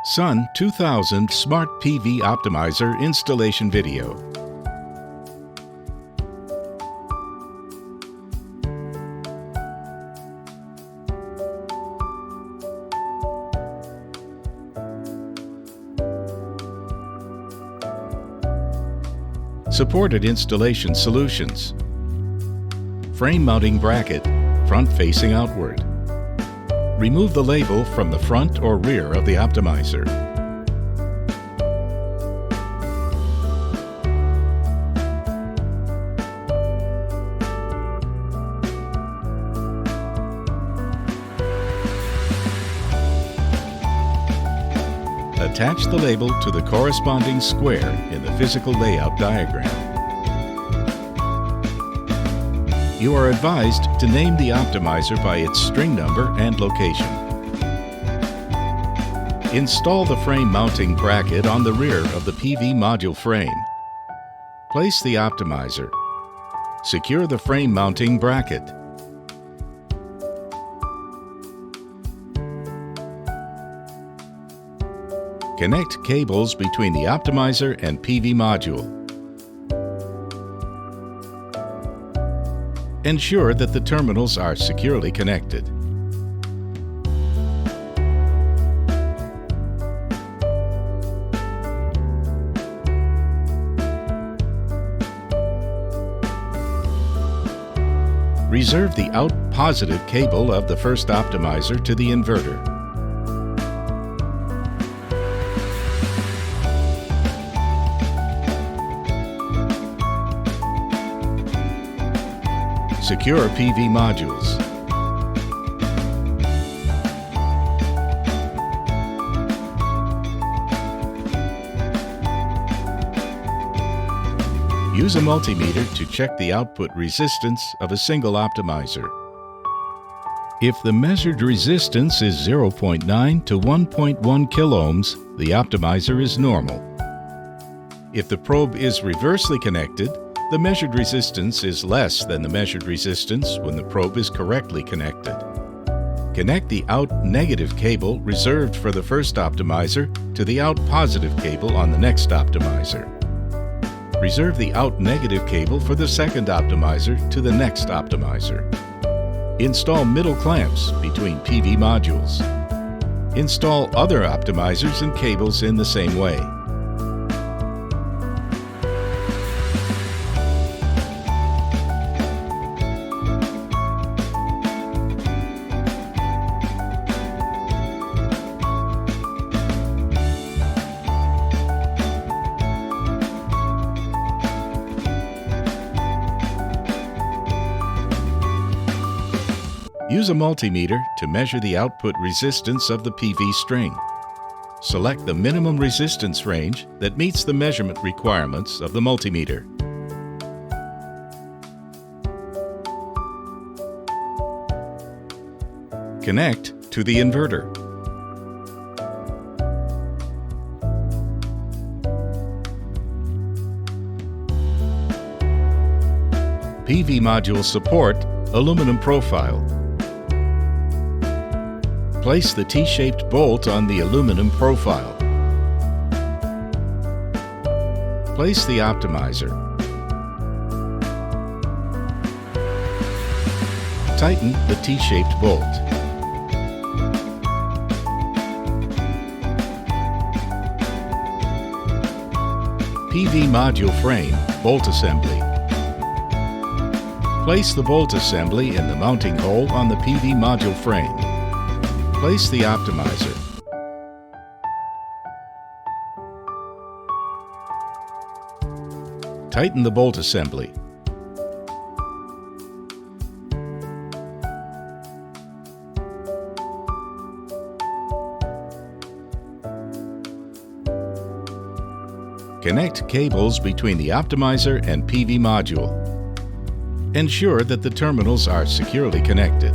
SUN2000 Smart PV Optimizer Installation Video. Supported installation solutions. Frame mounting bracket, front facing outward. Remove the label from the front or rear of the optimizer. Attach the label to the corresponding square in the physical layout diagram. You are advised to name the optimizer by its string number and location. Install the frame mounting bracket on the rear of the PV module frame. Place the optimizer. Secure the frame mounting bracket. Connect cables between the optimizer and PV module. Ensure that the terminals are securely connected. Reserve the out positive cable of the first optimizer to the inverter. Secure PV modules. Use a multimeter to check the output resistance of a single optimizer. If the measured resistance is 0.9 to 1.1 kiloohms, the optimizer is normal. If the probe is reversely connected, the measured resistance is less than the measured resistance when the probe is correctly connected. Connect the out negative cable reserved for the first optimizer to the out positive cable on the next optimizer. Reserve the out negative cable for the second optimizer to the next optimizer. Install middle clamps between PV modules. Install other optimizers and cables in the same way. Use a multimeter to measure the output resistance of the PV string. Select the minimum resistance range that meets the measurement requirements of the multimeter. Connect to the inverter. PV module support aluminum profile. Place the T-shaped bolt on the aluminum profile. Place the optimizer. Tighten the T-shaped bolt. PV module frame bolt assembly. Place the bolt assembly in the mounting hole on the PV module frame. Place the optimizer. Tighten the bolt assembly. Connect cables between the optimizer and PV module. Ensure that the terminals are securely connected.